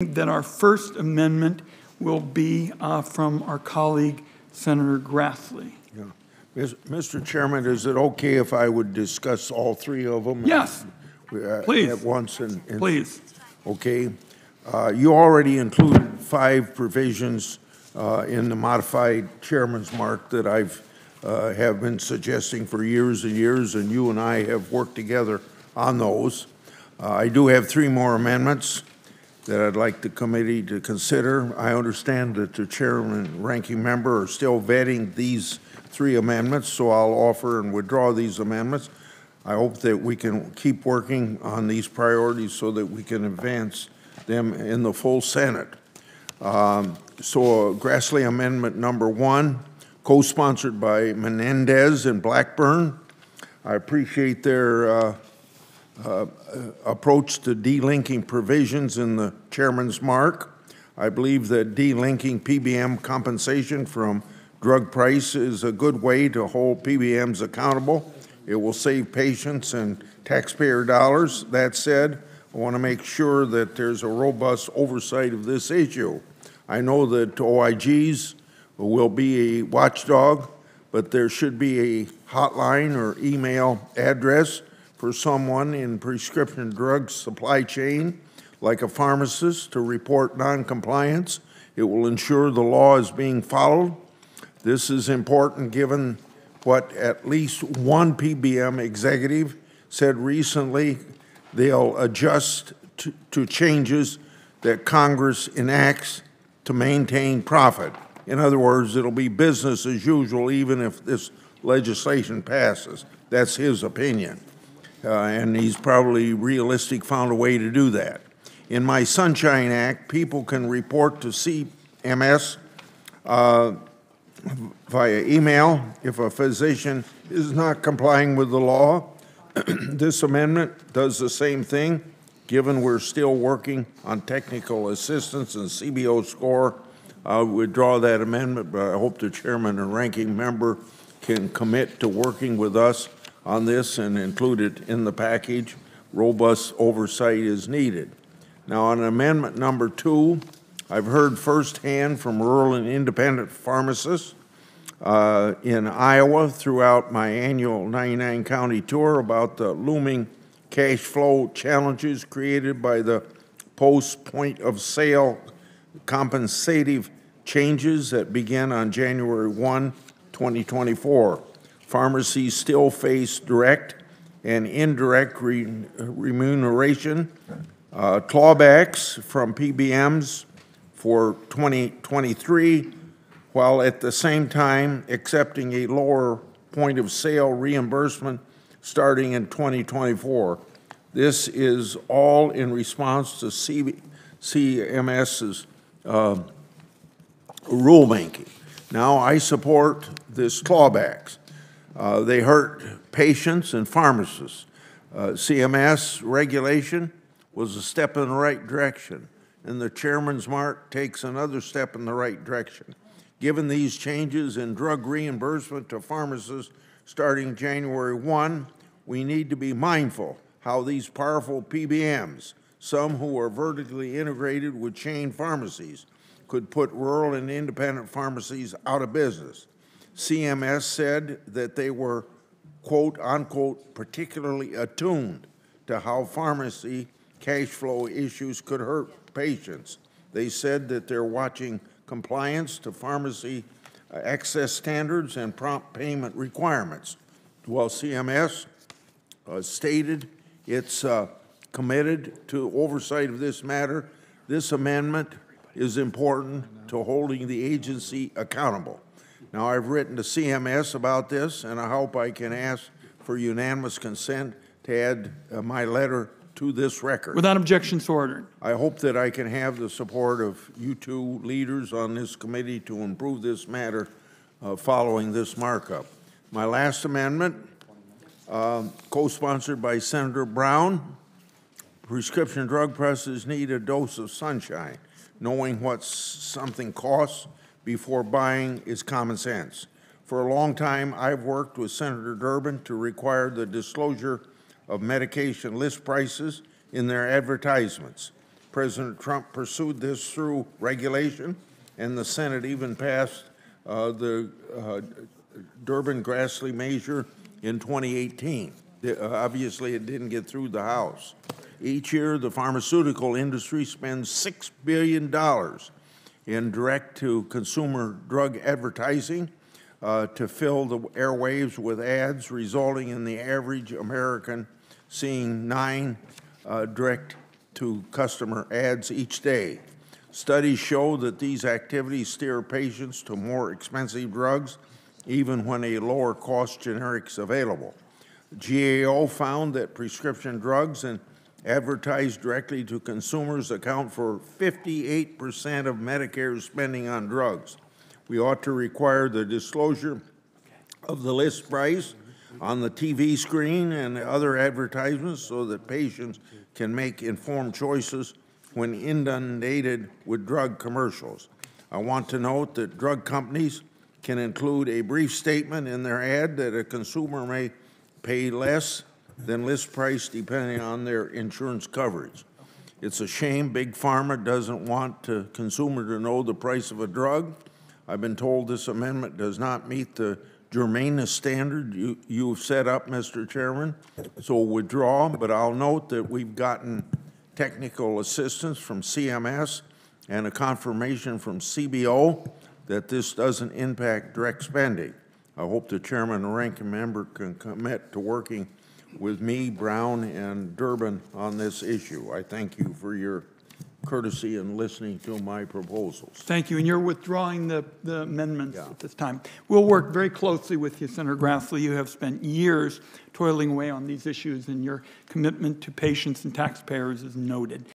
that our first amendment will be from our colleague, Senator Grassley. Yeah. Mr. Chairman, is it okay if I would discuss all three of them? Yes, please. At once? Please. Okay. You already included 5 provisions in the modified chairman's mark that have been suggesting for years and years, and you and I have worked together on those. I do have 3 more amendments that I'd like the committee to consider. I understand that the chairman and ranking member are still vetting these 3 amendments, so I'll offer and withdraw these amendments. I hope that we can keep working on these priorities so that we can advance them in the full Senate. So Grassley Amendment number 1, co-sponsored by Menendez and Blackburn. I appreciate their approach to delinking provisions in the chairman's mark. I believe that delinking PBM compensation from drug price is a good way to hold PBMs accountable. It will save patients and taxpayer dollars. That said, I want to make sure that there's a robust oversight of this issue. I know that OIGs will be a watchdog, but there should be a hotline or email address for someone in prescription drug supply chain, like a pharmacist, to report noncompliance. It will ensure the law is being followed. This is important given what at least one PBM executive said recently. They'll adjust to changes that Congress enacts to maintain profit. In other words, it'll be business as usual even if this legislation passes. That's his opinion. And he's probably realistic found a way to do that. In my Sunshine Act, people can report to CMS via email if a physician is not complying with the law. This amendment does the same thing. Given we're still working on technical assistance and CBO score, I would withdraw that amendment, but I hope the chairman and ranking member can commit to working with us on this and include it in the package. Robust oversight is needed. Now, on amendment number 2, I've heard firsthand from rural and independent pharmacists in Iowa throughout my annual 99 county tour about the looming cash flow challenges created by the post-point of sale compensative changes that began on January 1, 2024. Pharmacies still face direct and indirect remuneration clawbacks from PBMs for 2023, while at the same time accepting a lower point of sale reimbursement starting in 2024. This is all in response to CMS's rulemaking. Now, I support this clawbacks. They hurt patients and pharmacists. CMS regulation was a step in the right direction, and the chairman's mark takes another step in the right direction. Given these changes in drug reimbursement to pharmacists starting January 1, we need to be mindful how these powerful PBMs, some who are vertically integrated with chain pharmacies, could put rural and independent pharmacies out of business. CMS said that they were, quote, unquote, particularly attuned to how pharmacy cash flow issues could hurt patients. They said that they're watching compliance to pharmacy access standards and prompt payment requirements. While CMS stated it's committed to oversight of this matter, this amendment is important to holding the agency accountable. Now, I've written to CMS about this, and I hope I can ask for unanimous consent to add my letter to this record. Without objection, so ordered. I hope that I can have the support of you 2 leaders on this committee to improve this matter following this markup. My last amendment, co-sponsored by Senator Brown, prescription drug presses need a dose of sunshine. Knowing what something costs before buying is common sense. For a long time, I've worked with Senator Durbin to require the disclosure of medication list prices in their advertisements. President Trump pursued this through regulation, and the Senate even passed the Durbin-Grassley measure in 2018. Obviously, it didn't get through the House. Each year, the pharmaceutical industry spends $6 billion in direct-to-consumer drug advertising to fill the airwaves with ads, resulting in the average American seeing 9 direct-to-customer ads each day. Studies show that these activities steer patients to more expensive drugs, even when a lower-cost generic is available. GAO found that prescription drugs and advertised directly to consumers account for 58% of Medicare's spending on drugs. We ought to require the disclosure of the list price on the TV screen and other advertisements so that patients can make informed choices when inundated with drug commercials. I want to note that drug companies can include a brief statement in their ad that a consumer may pay less than list price depending on their insurance coverage. It's a shame Big Pharma doesn't want the consumer to know the price of a drug. I've been told this amendment does not meet the germaneness standard you've set up, Mr. Chairman, so withdraw, but I'll note that we've gotten technical assistance from CMS and a confirmation from CBO that this doesn't impact direct spending. I hope the chairman and ranking member can commit to working with me, Brown, and Durbin on this issue. I thank you for your courtesy in listening to my proposals. Thank you, and you're withdrawing the amendments at this time. We'll work very closely with you, Senator Grassley. You have spent years toiling away on these issues, and your commitment to patients and taxpayers is noted.